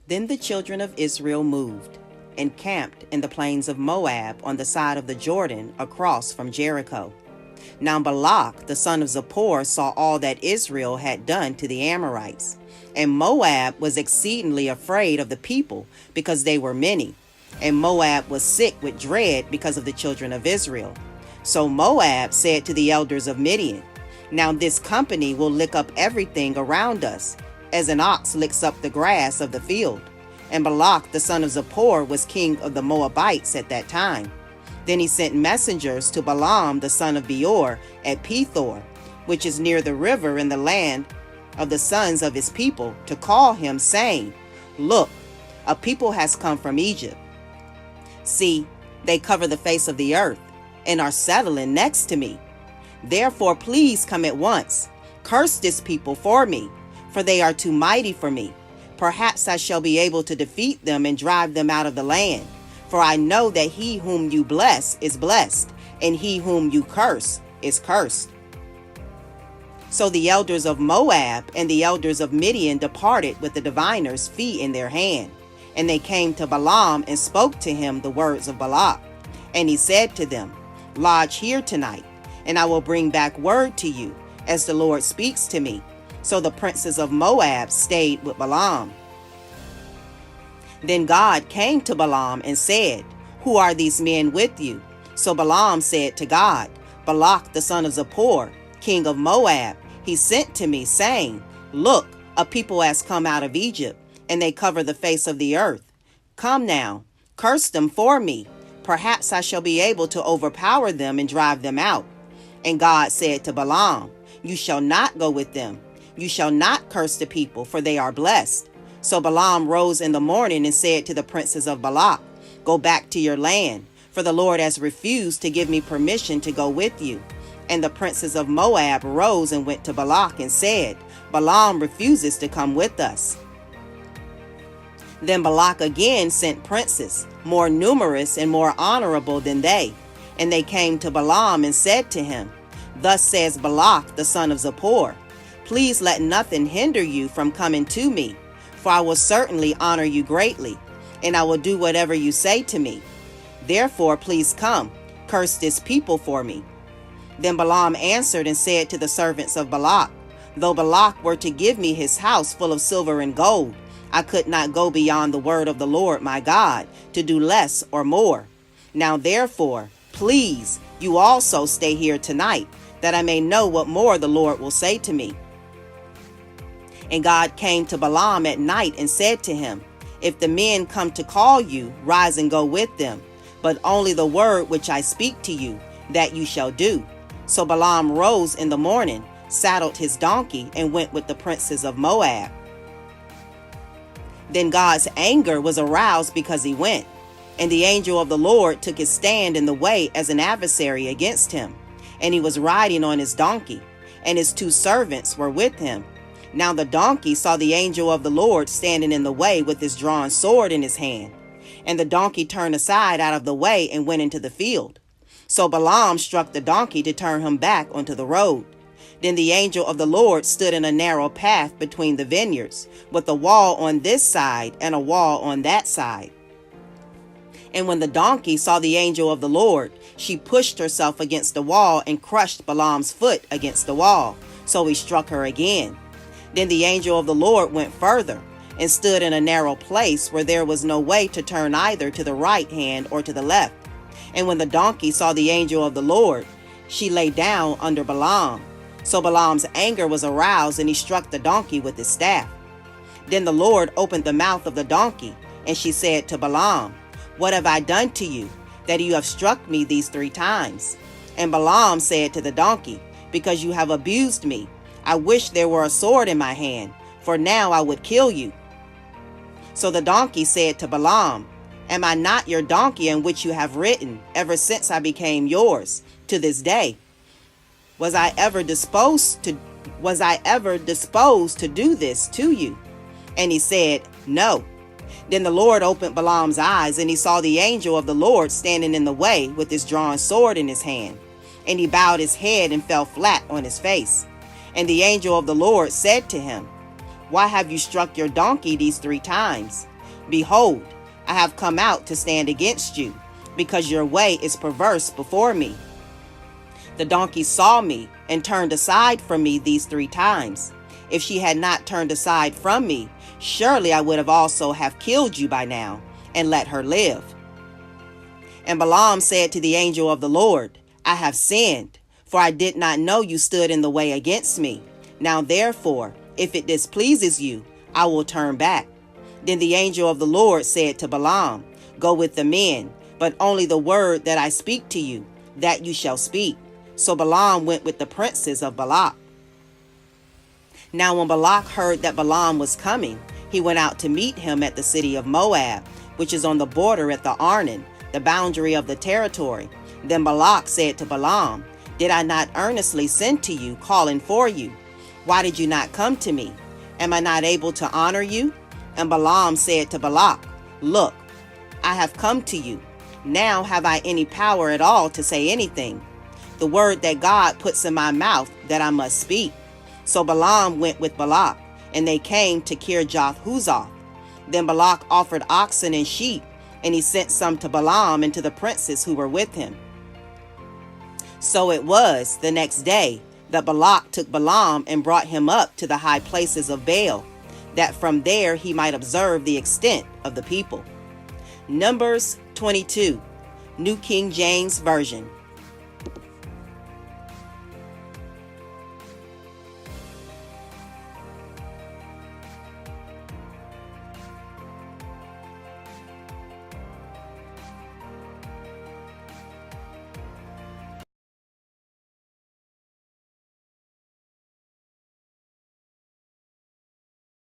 Then the children of Israel moved and camped in the plains of Moab on the side of the Jordan across from Jericho. Now Balak, the son of Zippor, saw all that Israel had done to the Amorites. And Moab was exceedingly afraid of the people because they were many. And Moab was sick with dread because of the children of Israel. So Moab said to the elders of Midian, "Now this company will lick up everything around us, as an ox licks up the grass of the field." And Balak, the son of Zippor, was king of the Moabites at that time. Then he sent messengers to Balaam, the son of Beor, at Pethor, which is near the river in the land of the sons of his people, to call him, saying, "Look, a people has come from Egypt. See, they cover the face of the earth, and are settling next to me. Therefore please come at once, curse this people for me, for they are too mighty for me. Perhaps I shall be able to defeat them and drive them out of the land. For I know that he whom you bless is blessed, and he whom you curse is cursed." So the elders of Moab and the elders of Midian departed with the diviner's fee in their hand. And they came to Balaam and spoke to him the words of Balak. And he said to them, "Lodge here tonight, and I will bring back word to you, as the Lord speaks to me." So the princes of Moab stayed with Balaam. Then God came to Balaam and said, "Who are these men with you?" So Balaam said to God, "Balak the son of Zippor, king of Moab, he sent to me, saying, 'Look, a people has come out of Egypt, and they cover the face of the earth. Come now, curse them for me. Perhaps I shall be able to overpower them and drive them out." And God said to Balaam, "You shall not go with them. You shall not curse the people, for they are blessed." So Balaam rose in the morning and said to the princes of Balak, "Go back to your land, for the Lord has refused to give me permission to go with you." And the princes of Moab rose and went to Balak and said, "Balaam refuses to come with us." Then Balak again sent princes, more numerous and more honorable than they. And they came to Balaam and said to him, "Thus says Balak the son of Zippor, please let nothing hinder you from coming to me, for I will certainly honor you greatly, and I will do whatever you say to me. Therefore please come, curse this people for me." Then Balaam answered and said to the servants of Balak, "Though Balak were to give me his house full of silver and gold, I could not go beyond the word of the Lord my God to do less or more. Now therefore, please, you also stay here tonight, that I may know what more the Lord will say to me." And God came to Balaam at night and said to him, "If the men come to call you, rise and go with them, but only the word which I speak to you, that you shall do." So Balaam rose in the morning, saddled his donkey, and went with the princes of Moab. Then God's anger was aroused because he went, and the angel of the Lord took his stand in the way as an adversary against him. And he was riding on his donkey, and his 2 servants were with him. Now the donkey saw the angel of the Lord standing in the way with his drawn sword in his hand. And the donkey turned aside out of the way and went into the field. So Balaam struck the donkey to turn him back onto the road. Then the angel of the Lord stood in a narrow path between the vineyards, with a wall on this side and a wall on that side. And when the donkey saw the angel of the Lord, she pushed herself against the wall and crushed Balaam's foot against the wall. So he struck her again. Then the angel of the Lord went further and stood in a narrow place where there was no way to turn either to the right hand or to the left. And when the donkey saw the angel of the Lord, she lay down under Balaam. So Balaam's anger was aroused, and he struck the donkey with his staff. Then the Lord opened the mouth of the donkey, and she said to Balaam, "What have I done to you, that you have struck me these 3 times?" And Balaam said to the donkey, "Because you have abused me. I wish there were a sword in my hand, for now I would kill you." So the donkey said to Balaam, "Am I not your donkey in which you have ridden ever since I became yours to this day? Was I ever disposed to do this to you?" And he said, "No." Then the Lord opened Balaam's eyes, and he saw the angel of the Lord standing in the way with his drawn sword in his hand. And he bowed his head and fell flat on his face. And the angel of the Lord said to him, "Why have you struck your donkey these 3 times?" Behold, I have come out to stand against you, because your way is perverse before me. The donkey saw me and turned aside from me these 3 times. If she had not turned aside from me, surely I would have also have killed you by now, and let her live. And Balaam said to the angel of the Lord, I have sinned, for I did not know you stood in the way against me. Now therefore, if it displeases you, I will turn back. Then the angel of the Lord said to Balaam, Go with the men, but only the word that I speak to you, that you shall speak. So Balaam went with the princes of Balak. Now when Balak heard that Balaam was coming, he went out to meet him at the city of Moab, which is on the border at the Arnon, the boundary of the territory. Then Balak said to Balaam, Did I not earnestly send to you, calling for you? Why did you not come to me? Am I not able to honor you? And Balaam said to Balak, Look, I have come to you. Now have I any power at all to say anything? The word that God puts in my mouth that I must speak. So Balaam went with Balak, and they came to Kirjath-Huzoth. Then Balak offered oxen and sheep, and he sent some to Balaam and to the princes who were with him. So it was the next day that Balak took Balaam and brought him up to the high places of Baal, that from there he might observe the extent of the people. Numbers 22, New King James Version.